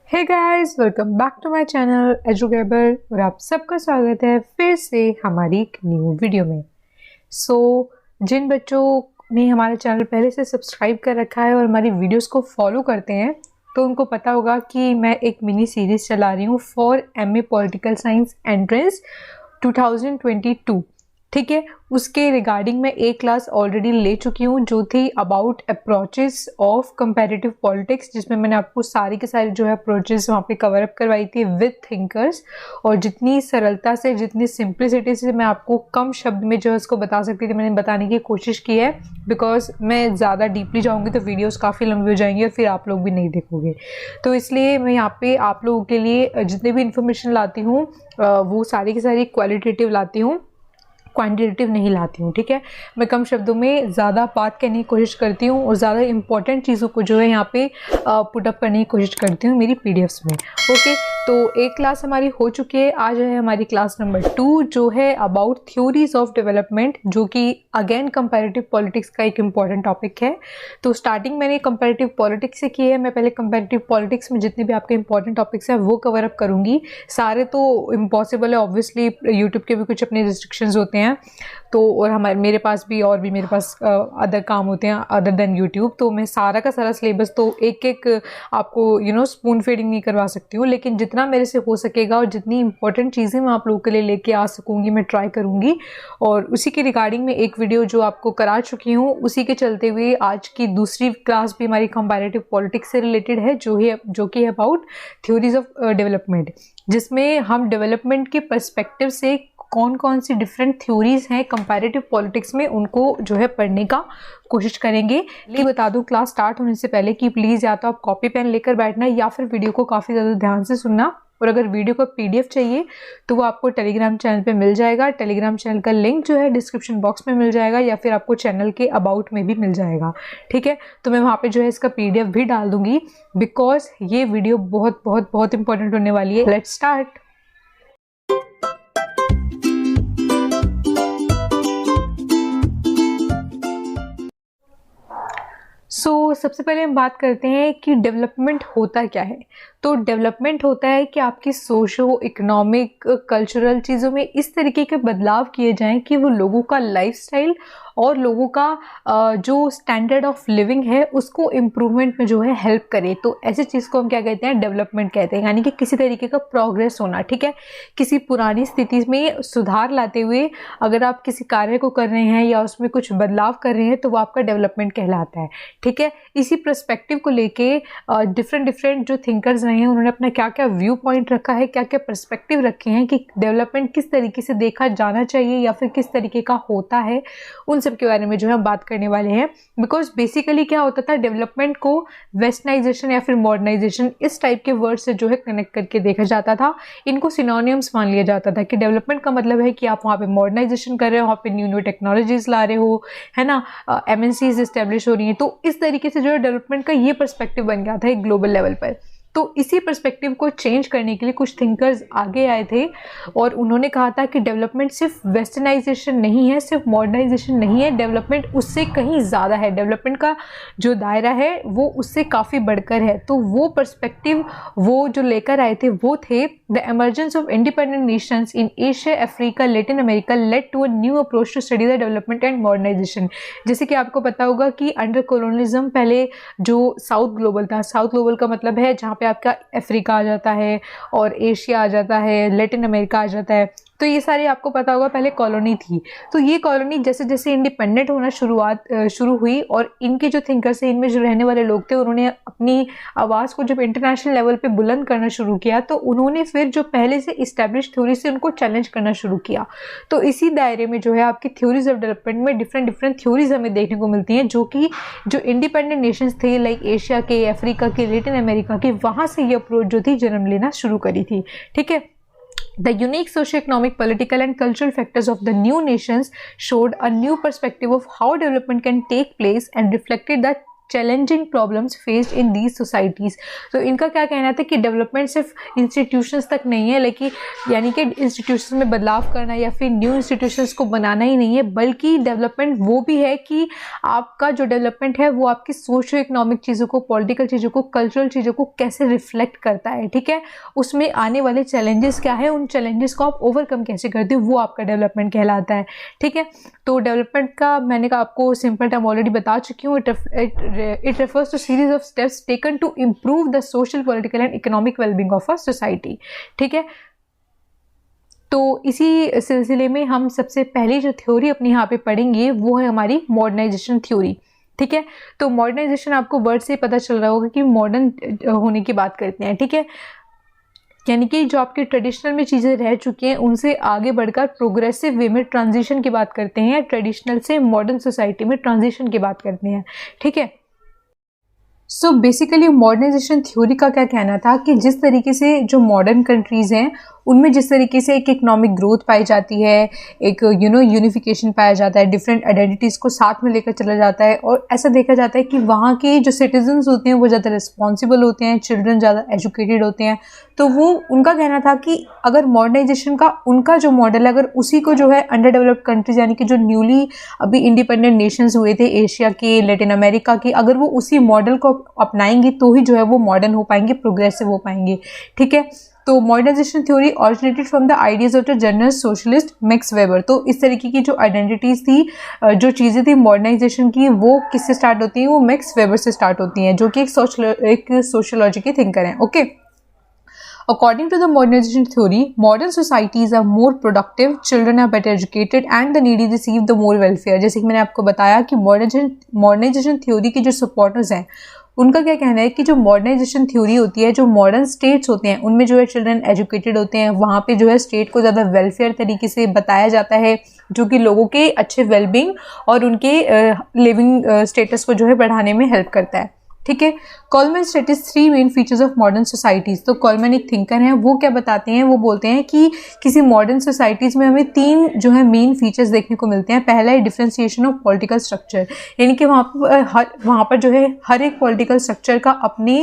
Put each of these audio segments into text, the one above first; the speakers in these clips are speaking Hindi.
Hey guys, welcome back to my channel educable और आप सबका स्वागत है फिर से हमारी एक न्यू वीडियो में। जिन बच्चों ने हमारा चैनल पहले से सब्सक्राइब कर रखा है और हमारी वीडियोस को फॉलो करते हैं तो उनको पता होगा कि मैं एक मिनी सीरीज चला रही हूँ for MA political science entrance 2022। ठीक है, उसके रिगार्डिंग मैं एक क्लास ऑलरेडी ले चुकी हूँ जो थी about approaches of comparative politics, जिसमें मैंने आपको सारी के सारी जो है अप्रोचेस वहाँ पे कवर अप करवाई थी विद थिंकर्स। और जितनी सरलता से, जितनी सिंप्लिसिटी से मैं आपको कम शब्द में जो है उसको बता सकती थी, मैंने बताने की कोशिश की है। बिकॉज मैं ज़्यादा डीपली जाऊँगी तो वीडियोज़ काफ़ी लंबी हो जाएंगी और फिर आप लोग भी नहीं देखोगे। तो इसलिए मैं यहाँ पे आप लोगों के लिए जितनी भी इंफॉर्मेशन लाती हूँ वो सारी की सारी क्वालिटेटिव लाती हूँ, क्वांटिटेटिव नहीं लाती हूँ। ठीक है, मैं कम शब्दों में ज़्यादा बात करने की कोशिश करती हूँ और ज़्यादा इंपॉर्टेंट चीज़ों को जो है यहाँ पे पुट अप करने की कोशिश करती हूँ मेरी पीडीएफ्स में। ओके, तो एक क्लास हमारी हो चुकी है, आज है हमारी क्लास नंबर 2 जो है अबाउट थ्योरीज ऑफ डेवलपमेंट, जो कि अगेन कंपैरेटिव पॉलिटिक्स का एक इम्पॉर्टेंट टॉपिक है। तो स्टार्टिंग मैंने कंपैरेटिव पॉलिटिक्स से की है। मैं पहले कंपैरेटिव पॉलिटिक्स में जितने भी आपके इंपॉर्टेंट टॉपिक्स हैं वो कवर अप करूँगी। सारे तो इम्पॉसिबल है, ऑब्वियसली यूट्यूब के भी कुछ अपने रिस्ट्रिक्शंस होते हैं तो, और मेरे पास अदर काम होते हैं अदर देन यूट्यूब। तो मैं सारा का सारा सिलेबस तो एक एक आपको स्पून फीडिंग नहीं करवा सकती हूँ, लेकिन जितना मेरे से हो सकेगा और जितनी इंपॉर्टेंट चीज़ें मैं आप लोगों के लिए लेके आ सकूँगी मैं ट्राई करूँगी। और उसी के रिगार्डिंग में एक वीडियो जो आपको करा चुकी हूँ, उसी के चलते हुए आज की दूसरी क्लास भी हमारी कंपैरेटिव पॉलिटिक्स से रिलेटेड है जो कि है अबाउट थ्योरीज ऑफ डेवलपमेंट, जिसमें हम डेवलपमेंट के पर्सपेक्टिव से कौन कौन सी डिफरेंट थ्योरीज हैं कंपैरेटिव पॉलिटिक्स में उनको जो है पढ़ने का कोशिश करेंगे। लेकिन बता दूं क्लास स्टार्ट होने से पहले कि प्लीज़ या तो आप कॉपी पेन लेकर बैठना या फिर वीडियो को काफ़ी ज़्यादा ध्यान से सुनना। और अगर वीडियो का पीडीएफ चाहिए तो वो आपको टेलीग्राम चैनल पे मिल जाएगा। टेलीग्राम चैनल का लिंक जो है डिस्क्रिप्शन बॉक्स में मिल जाएगा या फिर आपको चैनल के अबाउट में भी मिल जाएगा। ठीक है, तो मैं वहाँ पे जो है इसका पीडीएफ भी डाल दूंगी बिकॉज ये वीडियो बहुत बहुत बहुत इंपॉर्टेंट होने वाली है। Let's start. सबसे पहले हम बात करते हैं कि डेवलपमेंट होता क्या है। तो डेवलपमेंट होता है कि आपकी सोशो इकोनॉमिक कल्चरल चीज़ों में इस तरीके के बदलाव किए जाएं कि वो लोगों का लाइफस्टाइल और लोगों का जो स्टैंडर्ड ऑफ लिविंग है उसको इम्प्रूवमेंट में जो है हेल्प करे। तो ऐसी चीज़ को हम क्या कहते हैं, डेवलपमेंट कहते हैं। यानी कि किसी तरीके का प्रोग्रेस होना। ठीक है, किसी पुरानी स्थिति में सुधार लाते हुए अगर आप किसी कार्य को कर रहे हैं या उसमें कुछ बदलाव कर रहे हैं तो वो आपका डेवलपमेंट कहलाता है। ठीक है, इसी पर्सपेक्टिव को लेके डिफरेंट जो थिंकर्स रहे हैं उन्होंने अपना क्या क्या व्यू पॉइंट रखा है, क्या क्या पर्सपेक्टिव रखे हैं कि डेवलपमेंट किस तरीके से देखा जाना चाहिए या फिर किस तरीके का होता है, उन सब के बारे में जो है हम बात करने वाले हैं। बिकॉज बेसिकली क्या होता था, डेवलपमेंट को वेस्टर्नाइजेशन या फिर मॉडर्नाइजेशन इस टाइप के वर्ड से जो है कनेक्ट करके देखा जाता था। इनको सिनोनिम्स मान लिया जाता था कि डेवलपमेंट का मतलब है कि आप वहाँ पे मॉडर्नाइजेशन कर रहे हो, वहाँ पे न्यू टेक्नोलॉजीज ला रहे हो, है ना, एमएनसीज इस्टेब्लिश हो रही हैं। तो इस तरीके से जो है डेवलपमेंट का ये पर्सपेक्टिव बन गया था एक ग्लोबल लेवल पर। तो इसी पर्सपेक्टिव को चेंज करने के लिए कुछ थिंकर्स आगे आए थे और उन्होंने कहा था कि डेवलपमेंट सिर्फ वेस्टर्नाइजेशन नहीं है, सिर्फ मॉडर्नाइजेशन नहीं है, डेवलपमेंट उससे कहीं ज़्यादा है। डेवलपमेंट का जो दायरा है वो उससे काफ़ी बढ़कर है। तो वो पर्सपेक्टिव वो जो लेकर आए थे वो थे the emergence of independent nations in Asia, Africa, Latin America led to a new approach to study the development and modernization. जैसे कि आपको पता होगा कि अंडर कॉलोनिज्म पहले जो साउथ ग्लोबल था, साउथ ग्लोबल का मतलब है जहाँ पे आपका अफ्रीका आ जाता है और एशिया आ जाता है, लैटिन अमेरिका आ जाता है। तो ये सारी आपको पता होगा पहले कॉलोनी थी। तो ये कॉलोनी जैसे जैसे इंडिपेंडेंट होना शुरू हुई और इनके जो थिंकर्स हैं, इनमें जो रहने वाले लोग थे, उन्होंने अपनी आवाज़ को जब इंटरनेशनल लेवल पे बुलंद करना शुरू किया तो उन्होंने फिर जो पहले से इस्टेब्लिश थ्योरी से उनको चैलेंज करना शुरू किया। तो इसी दायरे में जो है आपकी थ्योरीज ऑफ डेवलपमेंट में डिफरेंट थ्योरीज हमें देखने को मिलती हैं जो इंडिपेंडेंट नेशंस थे लाइक एशिया के, अफ्रीका के, लैटिन अमेरिका के, वहाँ से ये अप्रोच जो थी जन्म लेना शुरू करी थी। ठीक है, The unique socio-economic, political and cultural factors of the new nations showed a new perspective of how development can take place and reflected the challenging problems faced in these societies. तो इनका क्या कहना था कि डेवलपमेंट सिर्फ इंस्टीट्यूशंस तक नहीं है, लेकिन यानी कि इंस्टीट्यूशंस में बदलाव करना या फिर न्यू इंस्टीट्यूशंस को बनाना ही नहीं है, बल्कि डेवलपमेंट वो भी है कि आपका जो डेवलपमेंट है वो आपकी सोशो इकोनॉमिक चीज़ों को, पॉलिटिकल चीज़ों को, कल्चरल चीज़ों को कैसे रिफ्लेक्ट करता है। ठीक है, उसमें आने वाले चैलेंजेस क्या है, उन चैलेंजेस को आप ओवरकम कैसे करते हो, वो आपका डेवलपमेंट कहलाता है। ठीक है, तो डेवलपमेंट का मैंने कहा आपको सिंपल टर्म ऑलरेडी बता चुकी हूँ। It refers to series of steps taken to improve the social, political and economic wellbeing of a society. ठीक है, तो इसी सिलसिले में हम सबसे पहली जो थ्योरी अपनी यहाँ पे पढ़ेंगे वो है हमारी मॉडर्नाइजेशन थ्योरी। ठीक है, तो मॉडर्नाइजेशन आपको वर्ड से पता चल रहा होगा कि मॉडर्न होने की बात करते हैं। ठीक है, यानी कि जो आपके ट्रेडिशनल में चीज़ें रह चुकी हैं उनसे आगे बढ़कर प्रोग्रेसिव वे में ट्रांजिशन की बात करते हैं, ट्रेडिशनल से मॉडर्न सोसाइटी में ट्रांजिशन की बात करते हैं। ठीक है, सो बेसिकली मॉडर्नाइजेशन थ्योरी का क्या कहना था कि जिस तरीके से जो मॉडर्न कंट्रीज़ हैं उनमें जिस तरीके से एक इकोनॉमिक ग्रोथ पाई जाती है, एक यूनिफिकेशन पाया जाता है, डिफरेंट आइडेंटिटीज़ को साथ में लेकर चला जाता है, और ऐसा देखा जाता है कि वहाँ के जो सिटीजन्स होते हैं वो ज़्यादा रिस्पॉन्सिबल होते हैं, चिल्ड्रन ज़्यादा एजुकेटेड होते हैं। तो वो उनका कहना था कि अगर मॉडर्नाइजेशन का उनका जो मॉडल है, अगर उसी को जो है अंडर डेवलप्ड कंट्रीज यानी कि जो न्यूली अभी इंडिपेंडेंट नेशंस हुए थे एशिया के, लैटिन अमेरिका की, अगर वो उसी मॉडल को अपनाएंगे तो ही जो है वो मॉडर्न हो पाएंगे, प्रोग्रेसिव हो पाएंगे। ठीक है, तो modernization theory originated from the ideas of the German socialist Max Weber. तो इस तरीके की जो आइडेंटिटीज़ थी, जो चीज़ें थी मॉडर्नाइजेशन की, वो किससे स्टार्ट होती हैं, वो मैक्स वेबर से स्टार्ट होती हैं, जो कि एक सोशियोलॉजी के थिंकर हैं। Okay, According to the modernization theory, modern societies are more productive, children are better educated and the needy receive the more welfare। जैसे कि मैंने आपको बताया कि मॉडर्नाइजेशन थ्योरी के जो सपोर्टर्स हैं उनका क्या कहना है कि जो मॉडर्नाइजेशन थ्योरी होती है, जो मॉडर्न स्टेट्स होते हैं उनमें जो है चिल्ड्रन एजुकेटेड होते हैं, वहाँ पे जो है स्टेट को ज़्यादा वेलफेयर तरीके से बताया जाता है, जो कि लोगों के अच्छे वेलबींग और उनके लिविंग स्टेटस को जो है बढ़ाने में हेल्प करता है। ठीक है, Coleman status 3 main features of modern societies. तो कॉलमैन एक थिंकर हैं, वो क्या बताते हैं, वो बोलते हैं कि किसी मॉडर्न सोसाइटीज़ में हमें 3 जो है मेन फीचर्स देखने को मिलते हैं। पहला है डिफ्रेंसिएशन ऑफ पॉलिटिकल स्ट्रक्चर, यानी कि वहाँ पर जो है हर एक पॉलिटिकल स्ट्रक्चर का अपनी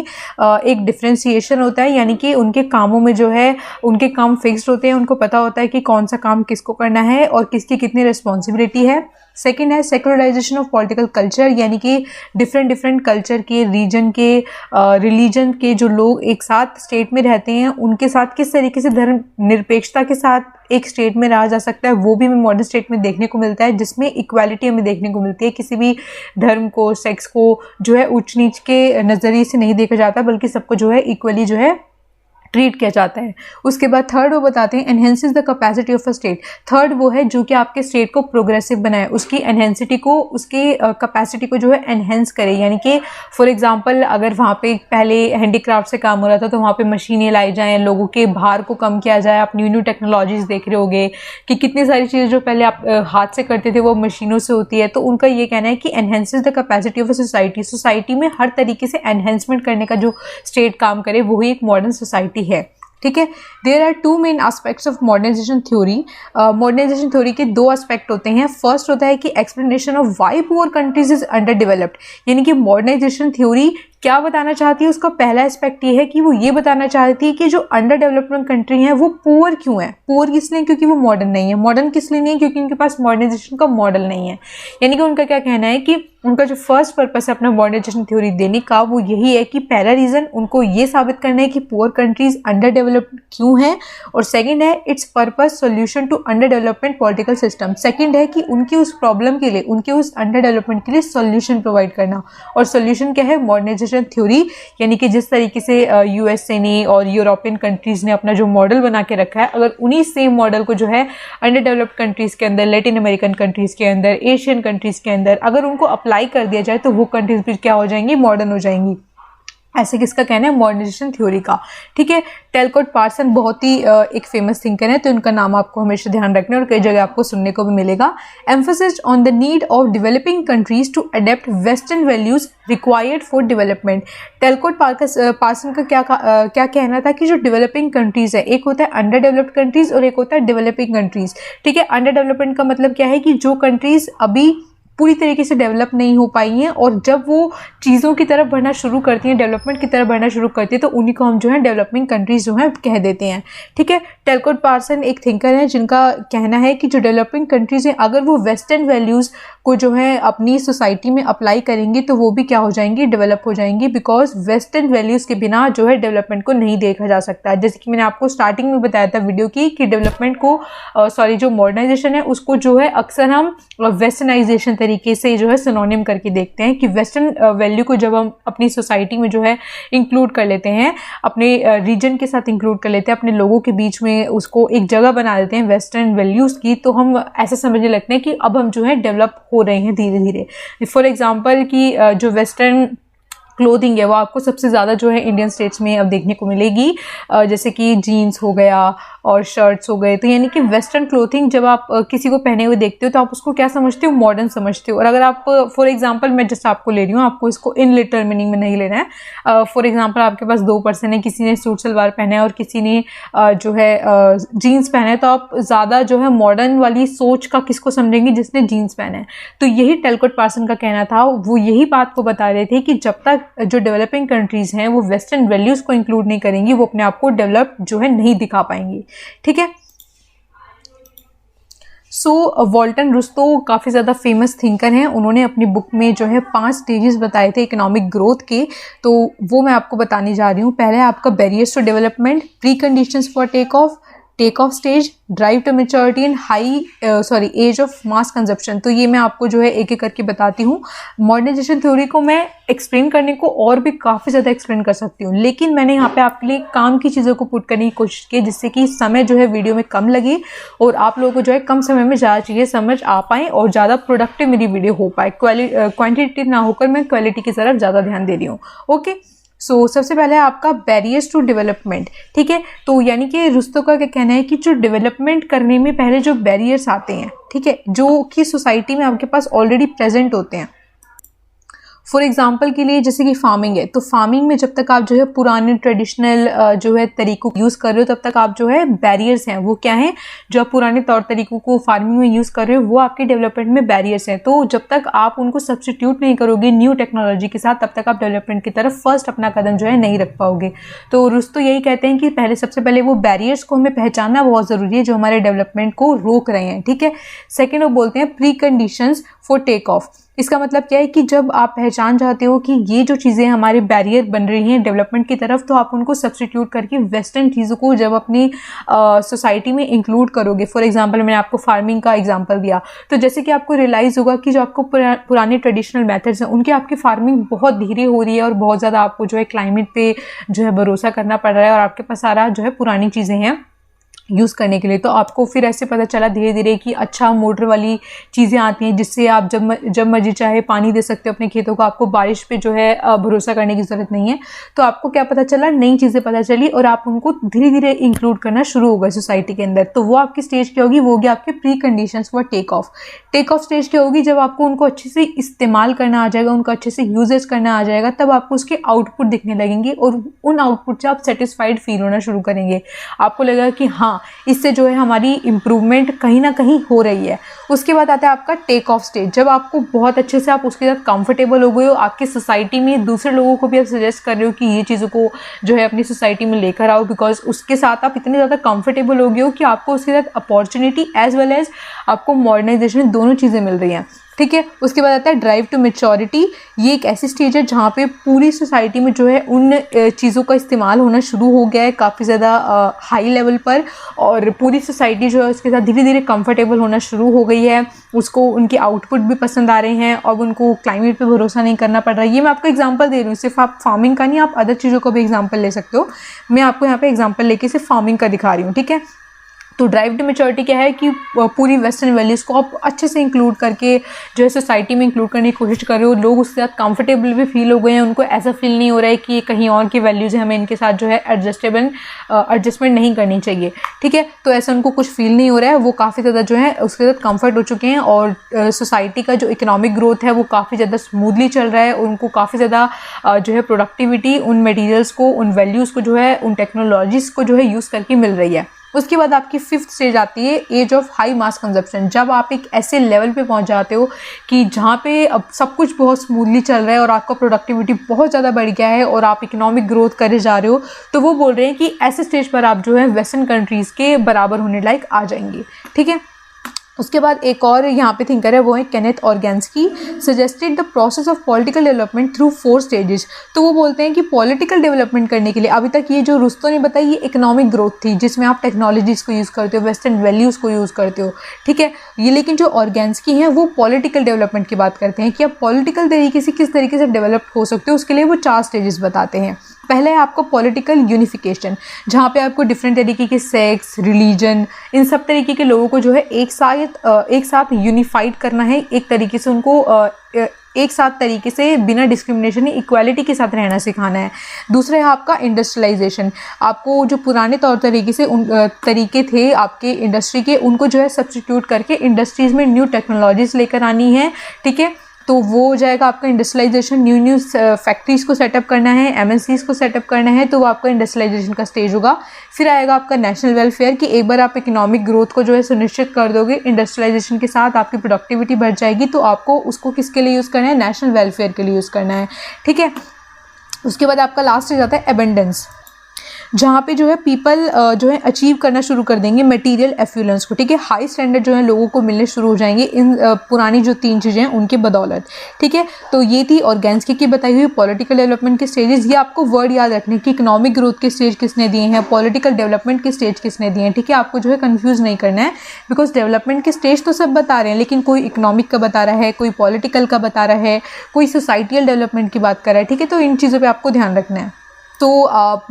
एक डिफ्रेंसिएशन होता है, यानी कि उनके कामों में जो है उनके काम फिक्स्ड होते हैं, उनको पता होता है कि कौन सा काम किसको करना है और किसकी कितनी रिस्पॉन्सिबिलिटी है। सेकेंड है सेकुलराइजेशन ऑफ पॉलिटिकल कल्चर, यानी कि डिफरेंट कल्चर के, रीजन के, रिलीजन के जो लोग एक साथ स्टेट में रहते हैं उनके साथ किस तरीके से धर्म निरपेक्षता के साथ एक स्टेट में रहा जा सकता है, वो भी हमें मॉडर्न स्टेट में देखने को मिलता है, जिसमें इक्वालिटी हमें देखने को मिलती है। किसी भी धर्म को, सेक्स को जो है ऊंच नीच के नज़रिए से नहीं देखा जाता, बल्कि सबको जो है इक्वली जो है ट्रीट किया जाता है। उसके बाद थर्ड वो बताते हैं enhances the capacity of a state. Third वो है जो कि आपके स्टेट को प्रोग्रेसिव बनाए, उसकी एनहेंसिटी को, उसकी कैपेसिटी को जो है एनहेंस करे, यानी कि फॉर एग्जांपल अगर वहाँ पे पहले हैंडीक्राफ्ट से काम हो रहा था तो वहाँ पे मशीनें लाई जाएँ, लोगों के भार को कम किया जाए। आप न्यू टेक्नोलॉजीज़ देख रहे होगे कि कितनी सारी चीज़ें जो पहले आप हाथ से करते थे वो मशीनों से होती है। तो उनका ये कहना है कि enhances the capacity of a society, society में हर तरीके से एनहेंसमेंट करने का जो स्टेट काम करे वही एक मॉडर्न सोसाइटी है। ठीक है, there are 2 main aspects of modernization theory. Modernization theory के 2 एस्पेक्ट होते हैं। फर्स्ट होता है कि explanation of why poor countries is under developed, यानी कि मॉडर्नाइजेशन थ्योरी क्या बताना चाहती है, उसका पहला एस्पेक्ट ये है कि वो ये बताना चाहती है कि जो अंडर डेवलपमेंट कंट्री हैं वो पुअर क्यों है। पुअर किस लिए, क्योंकि वो मॉडर्न नहीं है। मॉडर्न किस लिए नहीं है, क्योंकि उनके पास मॉडर्नाइजेशन का मॉडल नहीं है। यानी कि उनका क्या कहना है कि उनका जो फर्स्ट पर्पस है अपना मॉडर्नाइजेशन थ्योरी देने का वो यही है कि पहला रीज़न उनको ये साबित करना है कि पुअर कंट्रीज अंडर डेवलप्ड क्यों है, और सेकंड है it's purpose solution to under development political system. Second है कि उनकी उस प्रॉब्लम के लिए, उनके उस अंडर डेवलपमेंट के लिए सॉल्यूशन प्रोवाइड करना। और सॉल्यूशन क्या है, मॉडर्नाइजेशन थ्योरी, यानी कि जिस तरीके से यूएसए ने और यूरोपियन कंट्रीज ने अपना जो मॉडल बना के रखा है, अगर उन्हीं सेम मॉडल को जो है अंडर डेवलप्ड कंट्रीज के अंदर, लैटिन अमेरिकन कंट्रीज के अंदर, एशियन कंट्रीज के अंदर अगर उनको अप्लाई कर दिया जाए तो वो कंट्रीज भी क्या हो जाएंगी, मॉडर्न हो जाएंगी। ऐसे किसका कहना है, मॉडर्नाइजेशन थ्योरी का। ठीक है, टेलकोट पार्सन बहुत ही एक फेमस थिंकर है, तो इनका नाम आपको हमेशा ध्यान रखना और कई जगह आपको सुनने को भी मिलेगा। Emphasis on the need of developing countries to adapt western values required for development. Talcott Parson का क्या कहना था कि जो डेवलपिंग कंट्रीज है, एक होता है अंडर डेवलप्ड कंट्रीज और एक होता है डेवलपिंग कंट्रीज। ठीक है, अंडर डेवलपमेंट का मतलब क्या है कि जो कंट्रीज अभी पूरी तरीके से डेवलप नहीं हो पाई हैं, और जब वो चीज़ों की तरफ बढ़ना शुरू करती हैं, डेवलपमेंट की तरफ बढ़ना शुरू करती है, तो उन्हीं को हम जो है डेवलपिंग कंट्रीज़ जो है कह देते हैं। ठीक है, टैलकोट पार्सन एक थिंकर हैं जिनका कहना है कि जो डेवलपिंग कंट्रीज़ हैं अगर वो वेस्टर्न वैल्यूज़ को जो है अपनी सोसाइटी में अप्लाई करेंगी तो वो भी क्या हो जाएंगी, डेवलप हो जाएंगी, बिकॉज वेस्टर्न वैल्यूज़ के बिना जो है डेवलपमेंट को नहीं देखा जा सकता है। जैसे कि मैंने आपको स्टार्टिंग में बताया था वीडियो की कि डेवलपमेंट को जो मॉडर्नाइजेशन है उसको जो है अक्सर हम वेस्टर्नाइजेशन तरीके से जो है सिनोनिम करके देखते हैं कि वेस्टर्न वैल्यू को जब हम अपनी सोसाइटी में जो है इंक्लूड कर लेते हैं, अपने रीजन के साथ इंक्लूड कर लेते हैं, अपने लोगों के बीच में उसको एक जगह बना देते हैं वेस्टर्न वैल्यूज़ की, तो हम ऐसा समझने लगते हैं कि अब हम जो है डेवलप हो रहे हैं धीरे धीरे। फॉर एग्जांपल कि जो वेस्टर्न क्लोथिंग है वो आपको सबसे ज़्यादा जो है इंडियन स्टेट्स में अब देखने को मिलेगी, जैसे कि जीन्स हो गया और शर्ट्स हो गए। तो यानी कि वेस्टर्न क्लोथिंग जब आप किसी को पहने हुए देखते हो तो आप उसको क्या समझते हो, मॉडर्न समझते हो। और अगर आप फॉर एग्जांपल मैं जस्ट आपको ले रही हूँ, आपको इसको इन लिटरल मीनिंग में नहीं लेना है। फॉर एग्जांपल आपके पास 2 पर्सन है, किसी ने सूट सलवार पहना है और किसी ने जो है जीन्स पहना है, तो आप ज़्यादा जो है मॉडर्न वाली सोच का किसको समझेंगे, जिसने जीन्स पहना है। तो यही टैलकोट पार्सन का कहना था, वो यही बात को बता रहे थे कि जब तक जो डेवलपिंग कंट्रीज़ हैं वो वेस्टर्न वैल्यूज़ को इंक्लूड नहीं करेंगी, वो अपने आप को डेवलप जो है नहीं दिखा पाएंगी। ठीक है, वॉल्टन रुस्तो काफ़ी ज़्यादा फेमस थिंकर हैं। उन्होंने अपनी बुक में जो है 5 स्टेजेस बताए थे इकोनॉमिक ग्रोथ के, तो वो मैं आपको बताने जा रही हूँ। पहले आपका barriers to development, pre conditions for take off stage, drive to maturity and age of mass consumption. तो ये मैं आपको जो है एक एक करके बताती हूँ। मॉडर्नाइजेशन थ्योरी को मैं एक्सप्लेन करने को और भी काफ़ी ज़्यादा एक्सप्लेन कर सकती हूँ, लेकिन मैंने यहाँ पे आपके लिए काम की चीज़ों को पुट करने की कोशिश की जिससे कि समय जो है वीडियो में कम लगे और आप लोगों को जो है कम समय में ज़्यादा चीज़ें समझ आ पाएँ और ज़्यादा प्रोडक्टिव मेरी वीडियो हो पाए। क्वान्टिटेटिव ना होकर मैं क्वालिटी की तरफ ज़्यादा ध्यान दे रही हूँ। ओके, सबसे पहले आपका बैरियर्स टू डेवलपमेंट। ठीक है, तो यानी कि रुस्तों का क्या कहना है कि जो डेवलपमेंट करने में पहले जो बैरियर्स आते हैं, ठीक है, जो कि सोसाइटी में आपके पास ऑलरेडी प्रेजेंट होते हैं। फॉर एग्जाम्पल के लिए जैसे कि फार्मिंग है, तो फार्मिंग में जब तक आप जो है पुराने ट्रेडिशनल जो है तरीकों को यूज़ कर रहे हो तब तक आप जो है बैरियर्स हैं, वो क्या हैं, जो आप पुराने तौर तरीकों को फार्मिंग में यूज़ कर रहे हो वो आपके डेवलपमेंट में बैरियर्स हैं। तो जब तक आप उनको सब्सटीट्यूट नहीं करोगे न्यू टेक्नोलॉजी के साथ, तब तक आप डेवलपमेंट की तरफ फर्स्ट अपना कदम जो है नहीं रख पाओगे। तो रुस्तों यही कहते हैं कि सबसे पहले वो बैरियर्स को हमें पहचानना बहुत ज़रूरी है जो हमारे डेवलपमेंट को रोक रहे हैं। ठीक है, सेकेंड वो बोलते हैं pre conditions for take off. इसका मतलब क्या है कि जब आप पहचान जाते हो कि ये जो चीज़ें हमारे बैरियर बन रही हैं डेवलपमेंट की तरफ, तो आप उनको सब्सटीट्यूट करके वेस्टर्न चीज़ों को जब अपनी सोसाइटी में इंक्लूड करोगे। फॉर एग्जांपल मैंने आपको फार्मिंग का एग्जांपल दिया, तो जैसे कि आपको रियलाइज़ होगा कि जो आपको पुराने ट्रेडिशनल मेथड्स हैं उनकी आपकी फार्मिंग बहुत धीरे हो रही है और बहुत ज़्यादा आपको जो है क्लाइमेट पे जो है भरोसा करना पड़ रहा है और आपके पास सारा जो है पुरानी चीज़ें हैं यूज़ करने के लिए। तो आपको फिर ऐसे पता चला धीरे धीरे कि अच्छा मोटर वाली चीज़ें आती हैं जिससे आप जब मर्जी चाहे पानी दे सकते हो अपने खेतों को, आपको बारिश पे जो है भरोसा करने की ज़रूरत नहीं है। तो आपको क्या पता चला, नई चीज़ें पता चली और आप उनको धीरे धीरे इंक्लूड करना शुरू हो गए सोसाइटी के अंदर। तो वो आपकी स्टेज क्या होगी, वो होगी आपके pre conditions for take off. Take off stage क्या होगी, जब आपको उनको अच्छे से इस्तेमाल करना आ जाएगा, उनका अच्छे से यूजेस करना आ जाएगा, तब आपको उसके आउटपुट दिखने लगेंगे और उन आउटपुट से आप सेटिस्फाइड फील होना शुरू करेंगे। आपको लगेगा कि हाँ, इससे जो है हमारी इम्प्रूवमेंट कहीं ना कहीं हो रही है। उसके बाद आता है आपका टेक ऑफ स्टेज, जब आपको बहुत अच्छे से आप उसके साथ कंफर्टेबल हो गए हो, आपकी सोसाइटी में दूसरे लोगों को भी आप सजेस्ट कर रहे हो कि ये चीज़ों को जो है अपनी सोसाइटी में लेकर आओ, बिकॉज उसके साथ आप इतने ज़्यादा कंफर्टेबल हो गए हो कि आपको उसके साथ अपॉर्चुनिटी एज वेल एज आपको मॉडर्नाइजेशन दोनों चीज़ें मिल रही हैं। ठीक है, उसके बाद आता है ड्राइव टू मैच्योरिटी। ये एक ऐसी स्टेज है जहाँ पे पूरी सोसाइटी में जो है उन चीज़ों का इस्तेमाल होना शुरू हो गया है काफ़ी ज़्यादा हाई लेवल पर, और पूरी सोसाइटी जो है उसके साथ धीरे धीरे कंफर्टेबल होना शुरू हो गई है, उसको उनके आउटपुट भी पसंद आ रहे हैं और उनको क्लाइमेट पे भरोसा नहीं करना पड़ रहा है। ये मैं आपको एग्जांपल दे रही हूँ, सिर्फ आप फार्मिंग का नहीं, आप अदर चीज़ों का भी एग्जांपल ले सकते हो। मैं आपको यहाँ पे एग्जांपल लेके सिर्फ फार्मिंग का दिखा रही हूँ। ठीक है, तो ड्राइव टू मैच्योरिटी क्या है कि पूरी वेस्टर्न वैल्यूज़ को आप अच्छे से इंक्लूड करके जो है सोसाइटी में इंक्लूड करने की कोशिश कर रहे हो। लोग उसके साथ कंफर्टेबल भी फील हो गए हैं, उनको ऐसा फील नहीं हो रहा है कि ये कहीं और की वैल्यूज़ है, हमें इनके साथ जो है एडजस्टमेंट नहीं करनी चाहिए। ठीक है, तो ऐसा उनको कुछ फील नहीं हो रहा है, वो काफ़ी ज़्यादा जो है उसके साथ कम्फर्ट हो चुके हैं और सोसाइटी का जो इकोनॉमिक ग्रोथ है वो काफ़ी ज़्यादा स्मूथली चल रहा है। उनको काफ़ी ज़्यादा जो है प्रोडक्टिविटी उन मटीरियल्स को, उन वैल्यूज़ को जो है, उन टेक्नोलॉजीज़ को जो है यूज़ करके मिल रही है। उसके बाद आपकी 5th स्टेज आती है age of high mass consumption, जब आप एक ऐसे लेवल पे पहुंच जाते हो कि जहाँ पे अब सब कुछ बहुत स्मूथली चल रहा है और आपका प्रोडक्टिविटी बहुत ज़्यादा बढ़ गया है और आप इकोनॉमिक ग्रोथ करे जा रहे हो, तो वो बोल रहे हैं कि ऐसे स्टेज पर आप जो है वेस्टर्न कंट्रीज़ के बराबर होने लायक आ जाएंगे। ठीक है, उसके बाद एक और यहाँ पे थिंकर है, वो है Kenneth Organski, suggested the process of political development through 4 stages. तो वो बोलते हैं कि पॉलिटिकल डेवलपमेंट करने के लिए अभी तक ये जो रुस्तों ने बताई ये इकोनॉमिक ग्रोथ थी, जिसमें आप टेक्नोलॉजीज़ को यूज़ करते हो, वेस्टर्न वैल्यूज़ को यूज़ करते हो। ठीक है, ये लेकिन जो ऑर्गेन्स्की हैं वो पॉलिटिकल डेवलपमेंट की बात करते हैं कि आप पॉलिटिकल तरीके से किस तरीके से डेवलप हो सकते हो, उसके लिए वो 4 स्टेजेस बताते हैं। पहले है आपको पॉलिटिकल यूनिफिकेशन, जहाँ पे आपको डिफरेंट तरीके के सेक्स, रिलीजन, इन सब तरीके के लोगों को जो है एक साथ यूनिफाइड करना है, एक तरीके से उनको एक साथ तरीके से बिना डिस्क्रिमिनेशन इक्वालिटी के साथ रहना सिखाना है। दूसरा है आपका इंडस्ट्रियलाइजेशन, आपको जो पुराने तौर तरीके से तरीके थे आपके इंडस्ट्री के, उनको जो है सब्स्टिट्यूट करके इंडस्ट्रीज़ में न्यू टेक्नोलॉजीज़ लेकर आनी है। ठीक है, तो वो हो जाएगा आपका इंडस्ट्रियलाइजेशन, न्यू फैक्ट्रीज़ को सेटअप करना है, एमएनसीज़ को सेटअप करना है, तो वो आपका इंडस्ट्रियलाइजेशन का स्टेज होगा। फिर आएगा आपका नेशनल वेलफेयर, कि एक बार आप इकोनॉमिक ग्रोथ को जो है सुनिश्चित कर दोगे, इंडस्ट्रियलाइजेशन के साथ आपकी प्रोडक्टिविटी बढ़ जाएगी, तो आपको उसको किसके लिए यूज़ करना है, नेशनल वेलफेयर के लिए यूज़ करना है। ठीक है, उसके बाद आपका लास्ट स्टेज आता है एबेंडेंस, जहाँ पे जो है पीपल जो है अचीव करना शुरू कर देंगे मटेरियल एफ्लुएंस को। ठीक है, हाई स्टैंडर्ड जो है लोगों को मिलने शुरू हो जाएंगे इन पुरानी जो 3 चीज़ें हैं उनके बदौलत। ठीक है, तो ये थी ऑर्गेन्स्की की बताई हुई पॉलिटिकल डेवलपमेंट के स्टेजेस। ये आपको वर्ड याद रखने की, इकोनॉमिक ग्रोथ के स्टेज किसने दिए हैं, पॉलिटिकल डेवलपमेंट के स्टेज किसने दिए हैं। ठीक है, आपको जो है कन्फ्यूज़ नहीं करना है, बिकॉज डेवलपमेंट के स्टेज तो सब बता रहे हैं, लेकिन कोई इकोनॉमिक का बता रहा है, कोई पॉलिटिकल का बता रहा है, कोई सोसाइटियल डेवलपमेंट की बात कर रहा है। ठीक है, तो इन चीज़ों पर आपको ध्यान रखना है। तो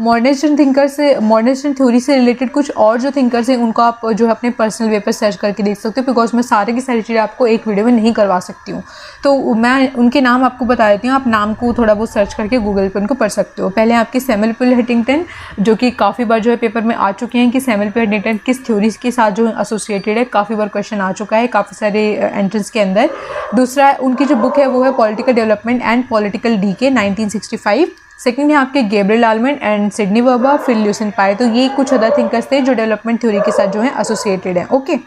मॉडर्निस्ट थिंकर से, मॉडर्निस्ट थ्योरी से रिलेटेड कुछ और जो थिंकर्स हैं उनको आप जो है अपने पर्सनल वे पर सर्च करके देख सकते हो, बिकॉज मैं सारे की सारी चीज़ें आपको एक वीडियो में नहीं करवा सकती हूँ। तो मैं उनके नाम आपको बता देती हूँ, आप नाम को थोड़ा बहुत सर्च करके गूगल पर उनको पढ़ सकते हो। पहले आपके सैमुअल पे हंटिंगटन, जो कि काफ़ी बार जो है पेपर में आ चुके हैं कि सैमुअल पे हंटिंगटन किस थ्योरीज के साथ जो एसोसिएटेड है, काफ़ी बार क्वेश्चन आ चुका है काफ़ी सारे एंट्रेंस के अंदर। दूसरा उनकी जो बुक है वो है political development and political decay 1965। Second है आपके Gabriel Almond and Sidney Verba, फिर ल्यूसेंट पाए। तो ये कुछ अदर थिंकर्स थे जो डेवलपमेंट थ्योरी के साथ जो है एसोसिएटेड है। Okay,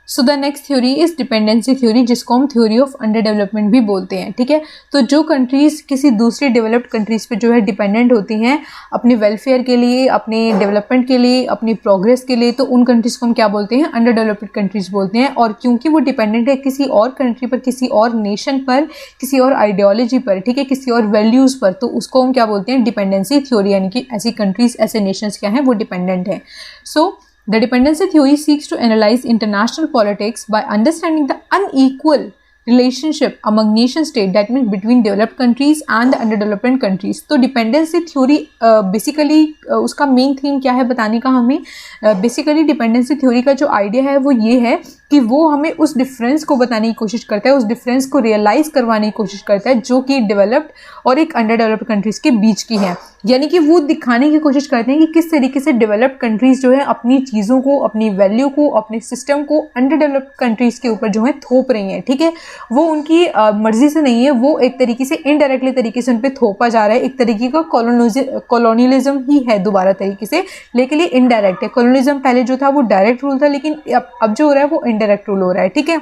so the next theory is dependency theory, जिसको हम थ्योरी ऑफ अंडर डेवलपमेंट भी बोलते हैं। ठीक है, तो जो कंट्रीज़ किसी दूसरी डेवलप्ड कंट्रीज़ पे जो है डिपेंडेंट होती हैं अपने वेलफेयर के लिए, अपने डेवलपमेंट के लिए, अपनी प्रोग्रेस के लिए, तो उन कंट्रीज़ को हम क्या बोलते हैं, अंडर डेवलप्ड कंट्रीज़ बोलते हैं। और क्योंकि वो डिपेंडेंट है किसी और कंट्री पर, किसी और नेशन पर, किसी और आइडियोलॉजी पर, ठीक है, किसी और वैल्यूज़ पर, तो उसको हम क्या बोलते हैं, डिपेंडेंसी थ्योरी, यानी कि ऐसी कंट्रीज़, ऐसे नेशंस क्या हैं वो डिपेंडेंट हैं। सो the dependency theory seeks to analyze international politics by understanding the unequal relationship among nation state, that means between developed countries and the underdeveloped countries। तो डिपेंडेंसी थ्योरी बेसिकली उसका मेन थीम क्या है बताने का, हमें बेसिकली डिपेंडेंसी थ्योरी का जो आइडिया है वो ये है कि वो हमें उस डिफरेंस को बताने की कोशिश करता है, उस डिफरेंस को रियलाइज़ करवाने की कोशिश करता है जो कि डेवलप्ड और एक अंडर डेवलप्ड कंट्रीज़ के बीच की है। यानी कि वो दिखाने की कोशिश करते हैं कि किस तरीके से डेवलप्ड कंट्रीज़ जो है अपनी चीज़ों को, अपनी वैल्यू को, अपने सिस्टम को अंडर डेवलप्ड कंट्रीज़ के ऊपर जो है थोप रही हैं। ठीक है, वो उनकी मर्जी से नहीं है, वो एक तरीके से इनडायरेक्टली तरीके से उन पर थोपा जा रहा है, एक तरीके का कॉलोनियलिज्म ही है दोबारा तरीके से, लेकिन ये इनडायरेक्ट है। कॉलोनियलिज्म पहले जो था वो डायरेक्ट रूल था, लेकिन अब जो हो रहा है वो इनडायरेक्ट रूल हो रहा है। ठीक है,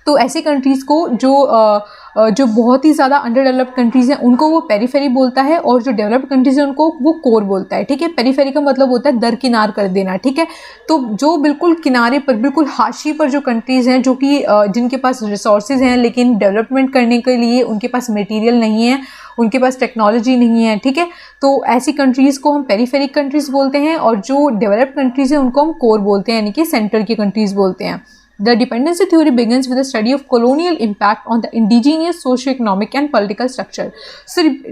तो ऐसी कंट्रीज़ को जो बहुत ही ज़्यादा अंडर डेवलप्ड कंट्रीज़ हैं उनको वो पेरीफेरी बोलता है, और जो डेवलप्ड कंट्रीज़ हैं उनको वो कोर बोलता है। ठीक है, पेरीफेरी का मतलब होता है दरकिनार कर देना। ठीक है, तो जो बिल्कुल किनारे पर, बिल्कुल हाशी पर जो कंट्रीज़ हैं, जो कि जिनके पास रिसोर्सेज हैं लेकिन डेवलपमेंट करने के लिए उनके पास मटेरियल नहीं है, उनके पास टेक्नोलॉजी नहीं है। ठीक है, तो ऐसी कंट्रीज़ को हम पेरीफेरिक कंट्रीज़ बोलते हैं, और जो डेवलप्ड कंट्रीज़ हैं उनको हम कोर बोलते हैं, यानी कि सेंटर की कंट्रीज़ बोलते हैं। The dependency theory begins with a study of colonial impact on the indigenous socio-economic and political structure.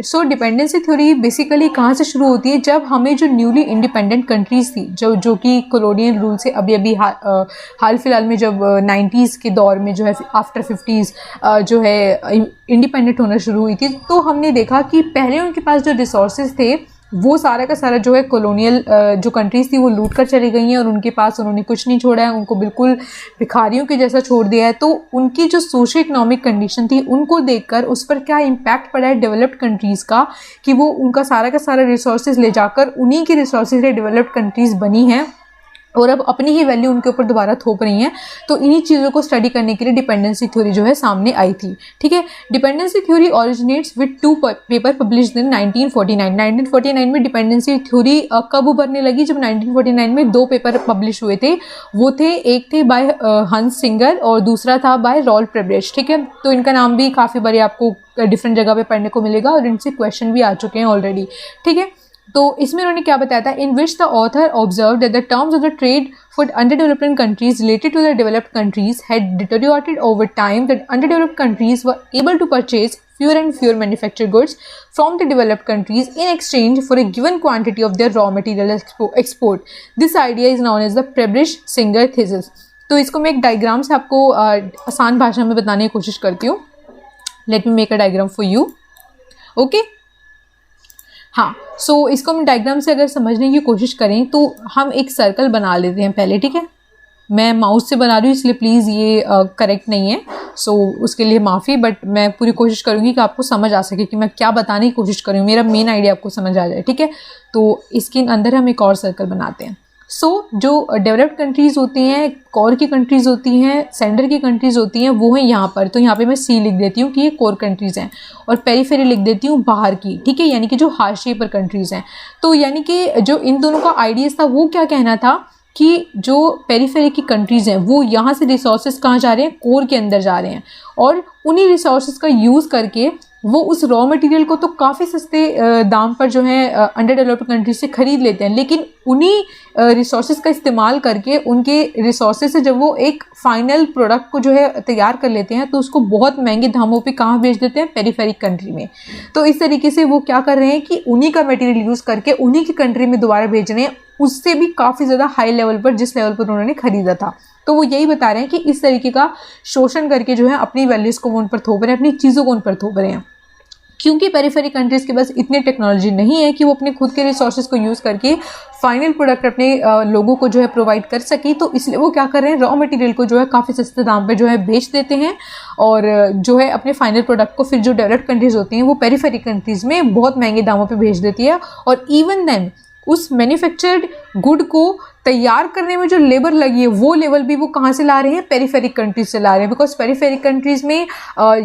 So dependency theory basically कहाँ से शुरू होती है, जब हमें जो न्यूली इंडिपेंडेंट कंट्रीज़ थी, जो कि कॉलोनियल रूल से अभी हाल फिलहाल में जब 90s के दौर में जो है आफ्टर 50s जो है इंडिपेंडेंट होना शुरू हुई थी, तो हमने देखा कि पहले उनके पास जो रिसोर्सेज थे वो सारा का सारा जो है कॉलोनियल जो कंट्रीज़ थी वो लूट कर चली गई हैं और उनके पास उन्होंने कुछ नहीं छोड़ा है, उनको बिल्कुल भिखारियों के जैसा छोड़ दिया है। तो उनकी जो सोशो इकोनॉमिक कंडीशन थी उनको देखकर उस पर क्या इम्पैक्ट पड़ा है डेवलप्ड कंट्रीज़ का, कि वो उनका सारा का सारा रिसोर्सेज ले जाकर उन्हीं के रिसोर्सेज से डेवलप्ड कंट्रीज़ बनी हैं और अब अपनी ही वैल्यू उनके ऊपर दोबारा थोप रही हैं। तो इन्हीं चीज़ों को स्टडी करने के लिए डिपेंडेंसी थ्योरी जो है सामने आई थी। ठीक है, dependency theory originates with 2 paper published in 1949। 1949 में डिपेंडेंसी थ्योरी कब उभरने लगी? जब 1949 में 2 पेपर पब्लिश हुए थे। वो थे, एक थे बाय हंस सिंगर और दूसरा था बाय रॉल्फ प्रेब्रेश। ठीक है, तो इनका नाम भी काफ़ी बार आपको डिफरेंट जगह पे पढ़ने को मिलेगा और इनसे क्वेश्चन भी आ चुके हैं ऑलरेडी। ठीक है, तो इसमें उन्होंने क्या बताया था? In which the author observe that the terms of the trade for under developing countries related to the developed countries had deteriorated over time, that under developed countries were able to purchase fewer and fewer manufactured goods from the developed countries in exchange for a given quantity of their raw material export. This idea is known as the Prebisch-Singer thesis. तो इसको मैं एक डायग्राम से आपको आसान भाषा में बताने की कोशिश करती हूँ। Let me make a diagram for you. Okay, हाँ, सो इसको हम डायग्राम से अगर समझने की कोशिश करें तो हम एक सर्कल बना लेते हैं पहले। ठीक है, मैं माउस से बना रही हूँ इसलिए प्लीज़ ये करेक्ट नहीं है, सो उसके लिए माफ़ी, बट मैं पूरी कोशिश करूँगी कि आपको समझ आ सके कि मैं क्या बताने की कोशिश कर रही हूँ, मेरा मेन आइडिया आपको समझ आ जाए। ठीक है, तो इसके अंदर हम एक और सर्कल बनाते हैं। जो डेवलप्ड कंट्रीज़ होती हैं, कोर की कंट्रीज़ होती हैं, सेंटर की कंट्रीज़ होती हैं, वो हैं यहाँ पर। तो यहाँ पे मैं सी लिख देती हूँ कि ये कोर कंट्रीज़ हैं और पेरीफेरी लिख देती हूँ बाहर की। ठीक है, यानी कि जो हाशिए पर कंट्रीज़ हैं। तो यानी कि जो इन दोनों का आइडियाज़ था वो क्या कहना था कि जो पेरीफेरी की कंट्रीज़ हैं वो यहाँ से रिसोर्सेज कहाँ जा रहे हैं? कोर के अंदर जा रहे हैं और उन्हीं रिसोर्सेज का यूज़ करके वो उस रॉ मटेरियल को तो काफ़ी सस्ते दाम पर जो है अंडर डेवलप्ड कंट्रीज से ख़रीद लेते हैं, लेकिन उन्हीं रिसोर्सेज का इस्तेमाल करके उनके रिसोर्सेज से जब वो एक फाइनल प्रोडक्ट को जो है तैयार कर लेते हैं तो उसको बहुत महंगे दामों पे कहाँ बेच देते हैं? पेरीफेरिक कंट्री में। तो इस तरीके से वो क्या कर रहे हैं कि उन्हीं का मटेरियल यूज़ करके उन्हीं की कंट्री में दोबारा बेच रहे हैं, उससे भी काफ़ी ज़्यादा हाई लेवल पर, जिस लेवल पर उन्होंने ख़रीदा था। तो वो यही बता रहे हैं कि इस तरीके का शोषण करके जो है अपनी वैल्यूज़ को वो उन पर थोप रहे हैं, अपनी चीज़ों को उन पर थोप रहे हैं। क्योंकि पेरीफेरी कंट्रीज़ के पास इतनी टेक्नोलॉजी नहीं है कि वो अपने खुद के रिसोर्सेज को यूज़ करके फाइनल प्रोडक्ट अपने लोगों को जो है प्रोवाइड कर सके, तो इसलिए वो क्या कर रहे हैं? रॉ मटेरियल को जो है काफ़ी सस्ते दाम पे जो है बेच देते हैं और जो है अपने फाइनल प्रोडक्ट को फिर जो डेवलप्ड कंट्रीज़ होती हैं वो पेरीफेरी कंट्रीज़ में बहुत महंगे दामों पे बेच देती है। और इवन देन उस मैन्युफैक्चर्ड गुड को तैयार करने में जो लेबर लगी है वो लेवल भी वो कहाँ से ला रहे हैं? पेरीफेरिक कंट्रीज से ला रहे हैं। बिकॉज पेरीफेरिक कंट्रीज़ में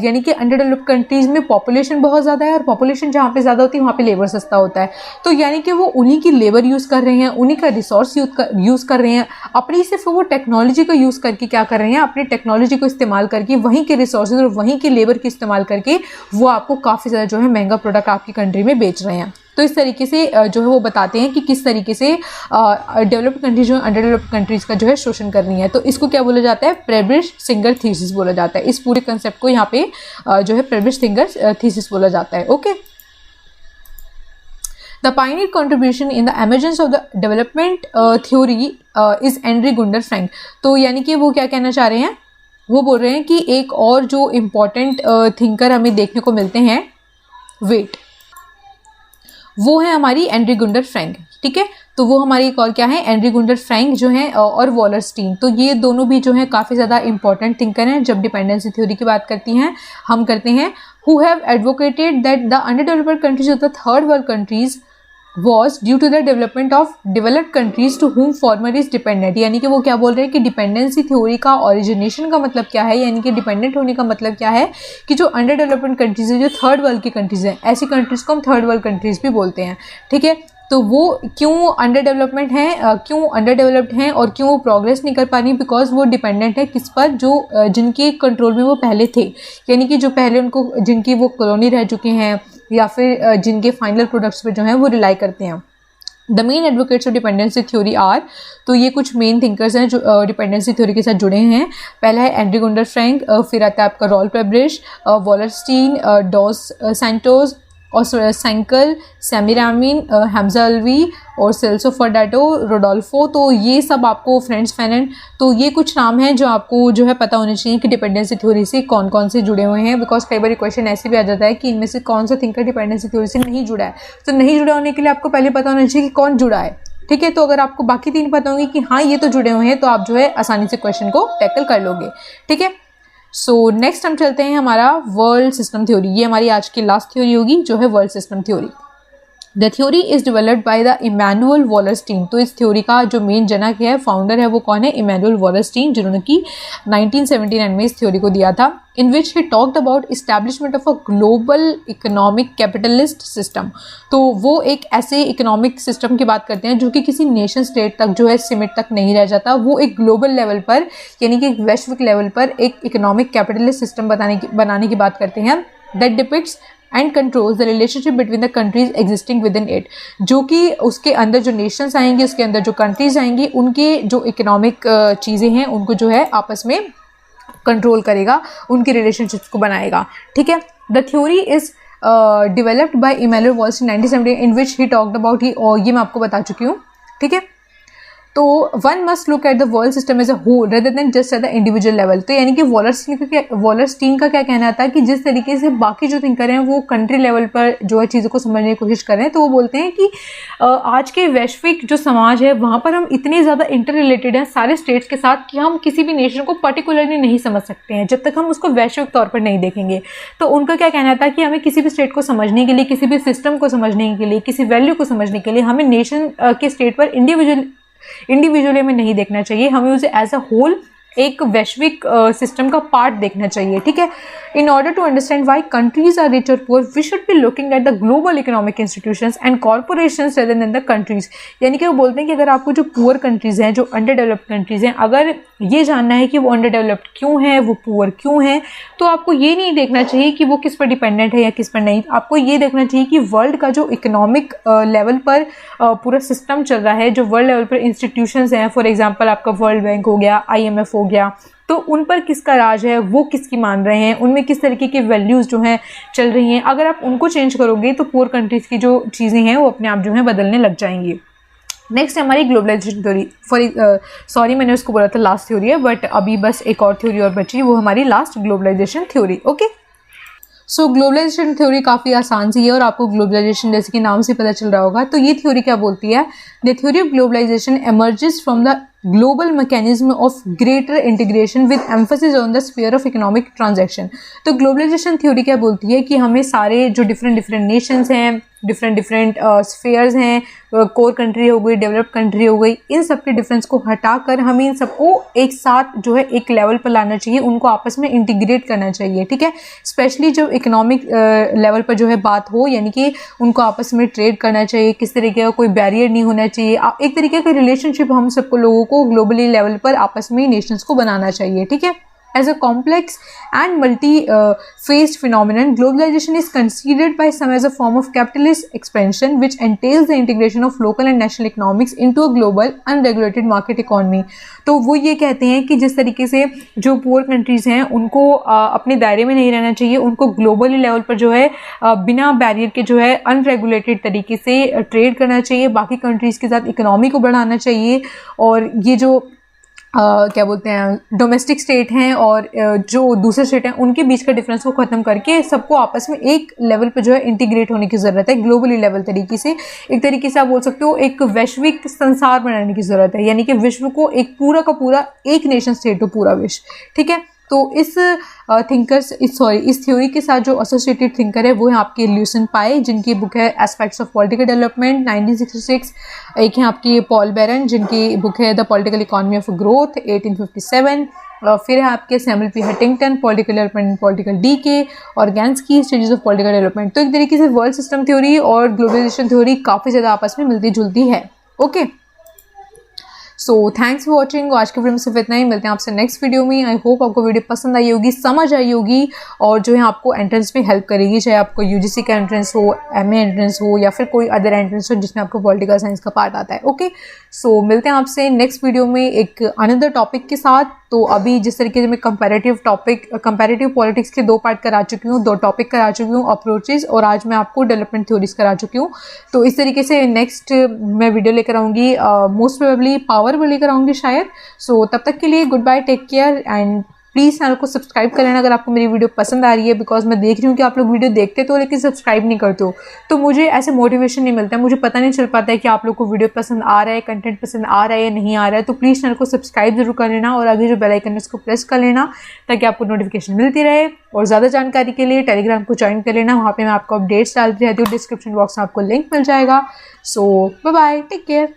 यानी कि अंडर डेवलप्ड कंट्रीज़ में पॉपुलेशन बहुत ज़्यादा है और पॉपुलेशन जहाँ पे ज़्यादा होती है वहाँ पे लेबर सस्ता होता है। तो यानी कि वो उन्हीं की लेबर यूज़ कर रहे हैं, उन्हीं का रिसोर्स यूज़ कर रहे हैं, अपनी सिर्फ वो टेक्नोलॉजी को यूज़ करके क्या कर रहे हैं? अपनी टेक्नोलॉजी को इस्तेमाल करके वहीं के रिसोर्सेज और वहीं की लेबर की इस्तेमाल करके वो आपको काफ़ी ज़्यादा जो है महंगा प्रोडक्ट आपकी कंट्री में बेच रहे हैं। तो इस तरीके से जो है वो बताते हैं कि किस तरीके से डेवलप्ड कंट्रीज जो अंडर डेवलप्ड कंट्रीज़ का जो है शोषण कर रही है। तो इसको क्या बोला जाता है? प्रेबिश-सिंगर थीसिस बोला जाता है। इस पूरे कंसेप्ट को यहाँ पे जो है प्रेबिश-सिंगर थीसिस बोला जाता है। Okay, the pioneer contribution in the emergence of the development theory is Andre Gunder Frank. तो यानी कि वो क्या कहना चाह रहे हैं? वो बोल रहे हैं कि एक और जो इम्पॉर्टेंट थिंकर हमें देखने को मिलते हैं, वेट, वो है हमारी एंड्री गुंडर फ्रैंक। ठीक है, तो वो हमारी एक और क्या है? एंड्री गुंडर फ्रैंक जो है और वॉलरस्टीन। तो ये दोनों भी जो है काफ़ी ज़्यादा इंपॉर्टेंट थिंकर हैं जब डिपेंडेंसी थ्योरी की बात करते हैं who have advocated that the under developed countries of the third world countries was due to the development of developed countries to whom former is dependent। यानी कि वो क्या बोल रहे हैं कि डिपेंडेंसी थ्योरी का ओरिजिनेशन का मतलब क्या है, यानी कि डिपेंडेंट होने का मतलब क्या है कि जो अंडर डेवलपमेंट कंट्रीज है, जो थर्ड वर्ल्ड की कंट्रीज हैं, ऐसी कंट्रीज को हम थर्ड वर्ल्ड कंट्रीज भी बोलते हैं। ठीक है, तो वो क्यों अंडर डेवलपमेंट हैं, क्यों अंडर डेवलप्ड हैं और क्यों वो प्रोग्रेस नहीं कर पा रही? बिकॉज वो डिपेंडेंट है किस पर? जो जिनके कंट्रोल में वो पहले थे, यानी कि जो पहले उनको जिनकी वो कॉलोनी रह चुके हैं या फिर जिनके फाइनल प्रोडक्ट्स पे जो हैं वो रिलाई करते हैं। The main advocates of dependency theory are, तो ये कुछ मेन थिंकर्स हैं जो डिपेंडेंसी थ्योरी के साथ जुड़े हैं। पहला है एंड्री गुंडर फ्रैंक, फिर आता है आपका रॉल्फ प्रेब्रेश, वॉलरस्टीन, डॉस सैंटोस, और सेंकल, सेमिरामिन, हमजा अल्वी और सेल्सो फर्डाटो, रोडोल्फो। तो ये सब आपको फ्रेंड्स फैनन, तो ये कुछ नाम हैं जो आपको जो है पता होने चाहिए कि डिपेंडेंसी थ्योरी से कौन कौन से जुड़े हुए हैं। बिकॉज कई बार क्वेश्चन ऐसे भी आ जाता है कि इनमें से कौन सा थिंकर डिपेंडेंसी थ्योरी से नहीं जुड़ा है। तो नहीं जुड़ा होने के लिए आपको पहले पता होना चाहिए कि कौन जुड़ा है, ठीक है। तो अगर आपको बाकी 3 पता होंगे कि हाँ ये तो जुड़े हुए हैं, तो आप जो है आसानी से क्वेश्चन को टैकल कर लोगे, ठीक है। सो नेक्स्ट हम चलते हैं हमारा वर्ल्ड सिस्टम थ्योरी। ये हमारी आज की लास्ट थ्योरी होगी जो है world system theory. The theory is developed by the Immanuel Wallerstein. तो इस थ्योरी का जो मेन जनक है, फाउंडर है, वो कौन है? इमैनुअल वॉलरस्टीन, जिन्होंने कि 1979 में इस थ्योरी को दिया था। In which he talked about establishment of a global economic capitalist system. तो वो एक ऐसे इकोनॉमिक सिस्टम की बात करते हैं जो कि किसी नेशन स्टेट तक जो है सिमिट तक नहीं रह जाता। वो एक ग्लोबल लेवल पर, यानी कि एक वैश्विक लेवल पर एक इकोनॉमिक कैपिटलिस्ट सिस्टम बनाने की बात करते हैं। That depicts and controls the relationship between the countries existing with in it. जो कि उसके अंदर जो नेशंस आएंगे, उसके अंदर जो कंट्रीज आएंगी, उनके जो इकोनॉमिक चीज़ें हैं उनको जो है आपस में कंट्रोल करेगा, उनके रिलेशनशिप्स को बनाएगा, ठीक है। The theory is developed by Immanuel Wallerstein 1970 in which he talked about he, और ये मैं आपको बता चुकी हूँ, ठीक है। तो one must look at the world system as a whole rather than just at the individual level. तो यानी कि वॉलरस्टीन का क्या कहना था कि जिस तरीके से बाकी जो थिंकर हैं वो कंट्री लेवल पर जो है चीज़ों को समझने की कोशिश कर रहे हैं, तो वो बोलते हैं कि आज के वैश्विक जो समाज है वहाँ पर हम इतने ज़्यादा इंटर रिलेटेड हैं सारे स्टेट्स के साथ कि हम किसी भी नेशन को पर्टिकुलरली नहीं समझ सकते हैं जब तक हम उसको वैश्विक तौर पर नहीं देखेंगे। तो उनका क्या कहना था कि हमें किसी भी स्टेट को समझने के लिए, किसी भी सिस्टम को समझने के लिए, किसी वैल्यू को समझने के लिए हमें नेशन के स्टेट पर इंडिविजुअली में नहीं देखना चाहिए, हमें उसे एज अ होल एक वैश्विक सिस्टम का पार्ट देखना चाहिए, ठीक है। In order to understand why countries are rich और poor we should be looking at the global economic institutions and corporations rather than the countries. यानी कि वो बोलते हैं कि अगर आपको जो पुअर कंट्रीज हैं, जो अंडर डेवलप्ड कंट्रीज हैं, अगर ये जानना है कि वो अंडर डेवलप्ड क्यों है, वो पुअर क्यों है, तो आपको ये नहीं देखना चाहिए कि वो किस पर डिपेंडेंट है या किस पर नहीं। आपको ये देखना चाहिए कि वर्ल्ड का जो इकोनॉमिक लेवल पर पूरा सिस्टम चल रहा है, जो वर्ल्ड लेवल पर इंस्टीट्यूशंस हैं, फॉर एग्जांपल आपका वर्ल्ड बैंक हो गया, IMF हो गया, तो उन पर किसका राज है, वो किसकी मान रहे हैं, उनमें किस तरीके के वैल्यूज़ जो हैं चल रही हैं। अगर आप उनको चेंज करोगे तो पुअर कंट्रीज़ की जो चीज़ें हैं वो अपने आप जो है बदलने लग जाएंगी। नेक्स्ट है हमारी ग्लोबलाइजेशन थ्योरी। सॉरी मैंने उसको बोला था लास्ट थ्योरी है, बट अभी बस एक और थ्योरी और बची, वो हमारी लास्ट ग्लोबलाइजेशन थ्योरी, ओके। सो ग्लोबलाइजेशन थ्योरी काफ़ी आसान सी है और आपको ग्लोबलाइजेशन जैसे कि नाम से पता चल रहा होगा। तो ये थ्योरी क्या बोलती है? The theory of globalization emerges from the global mechanism of greater integration with emphasis on the sphere of economic transaction. तो ग्लोबलाइजेशन थ्योरी क्या बोलती है कि हमें सारे जो डिफरेंट नेशंस हैं, डिफरेंट स्फेयर्स हैं, कोर कंट्री हो गई, डेवलप्ड कंट्री हो गई, इन सब के डिफरेंस को हटाकर हमें इन सबको एक साथ जो है एक लेवल पर लाना चाहिए, उनको आपस में इंटीग्रेट करना चाहिए, ठीक है। स्पेशली जो इकोनॉमिक लेवल पर जो है बात हो, यानी कि उनको आपस में ट्रेड करना चाहिए, किस तरीके का कोई बैरियर नहीं होना चाहिए, एक तरीके का रिलेशनशिप हम सबको लोगों को ग्लोबली लेवल पर आपस में नेशंस को बनाना चाहिए, ठीक है। As a complex and multi-phased phenomenon, globalization is considered by some as a form of capitalist expansion which entails the integration of local and national economics into a global unregulated market economy. तो वो ये कहते हैं कि जिस तरीके से जो पुअर कंट्रीज़ हैं उनको अपने दायरे में नहीं रहना चाहिए, उनको ग्लोबली लेवल पर जो है बिना बैरियर के जो है अनरेगुलेटेड तरीके से ट्रेड करना चाहिए, बाकी कंट्रीज़ के साथ इकोनॉमी को बढ़ाना चाहिए, और ये जो क्या बोलते हैं डोमेस्टिक स्टेट हैं और जो दूसरे स्टेट हैं उनके बीच का डिफरेंस को ख़त्म करके सबको आपस में एक लेवल पे जो है इंटीग्रेट होने की ज़रूरत है, ग्लोबली लेवल तरीके से। एक तरीके से आप बोल सकते हो एक वैश्विक संसार बनाने की ज़रूरत है, यानी कि विश्व को एक पूरा का पूरा एक नेशन स्टेट हो पूरा विश्व, ठीक है। तो इस थ्योरी के साथ जो एसोसिएटेड थिंकर है वो है आपके ल्यूसन पाई, जिनकी बुक है एस्पेक्ट्स ऑफ पॉलिटिकल डेवलपमेंट 1966। एक है आपकी पॉल बैरन, जिनकी बुक है the political economy of growth 1857। फिर है आपके Samuel P Huntington, political development political decay, और गैंस्की स्टेजेस ऑफ पॉलिटिकल डेवलपमेंट। तो एक तरीके से वर्ल्ड सिस्टम थ्योरी और ग्लोबलाइजेशन थ्योरी काफ़ी ज़्यादा आपस में मिलती जुलती है, okay. So thanks for watching. आज के वीडियो में सिर्फ इतना ही, मिलते हैं आपसे नेक्स्ट वीडियो में। आई होप आपको वीडियो पसंद आई होगी, समझ आई होगी और जो है आपको एंट्रेंस में हेल्प करेगी, चाहे आपको यूजीसी का एंट्रेंस हो, एमए एंट्रेंस हो या फिर कोई अदर एंट्रेंस हो जिसमें आपको पॉलिटिकल साइंस का पार्ट आता है। ओके, सो मिलते हैं आपसे नेक्स्ट वीडियो में एक अनदर टॉपिक के साथ। तो अभी जिस तरीके से मैं कंपैरेटिव पॉलिटिक्स के 2 पार्ट करा चुकी हूँ, 2 टॉपिक करा चुकी हूँ, अप्रोचेज, और आज मैं आपको डेवलपमेंट थ्योरीज करा चुकी हूँ। तो इस तरीके से नेक्स्ट मैं वीडियो लेकर आऊँगी, मोस्ट प्रोबेबली पावर वो लेकर आऊँगी शायद। सो तब तक के लिए good bye, take care and please channel को सब्सक्राइब कर लेना अगर आपको मेरी वीडियो पसंद आ रही है, बिकॉज मैं देख रही हूँ कि आप लोग वीडियो देखते तो लेकिन सब्सक्राइब नहीं करते हो, तो मुझे ऐसे मोटिवेशन नहीं मिलता है, मुझे पता नहीं चल पाता है कि आप लोग को वीडियो पसंद आ रहा है, कंटेंट पसंद आ रहा है या नहीं आ रहा है। तो प्लीज़ चैनल को सब्सक्राइब जरूर कर लेना और आगे जो बेल आइकन है उसको प्रेस कर लेना ताकि आपको नोटिफिकेशन मिलती रहे। और ज़्यादा जानकारी के लिए टेलीग्राम को ज्वाइन कर लेना, वहाँ पर मैं आपको अपडेट्स डालती रहती हूँ, डिस्क्रिप्शन बॉक्स में आपको लिंक मिल जाएगा। सो बाय बाय, टेक केयर।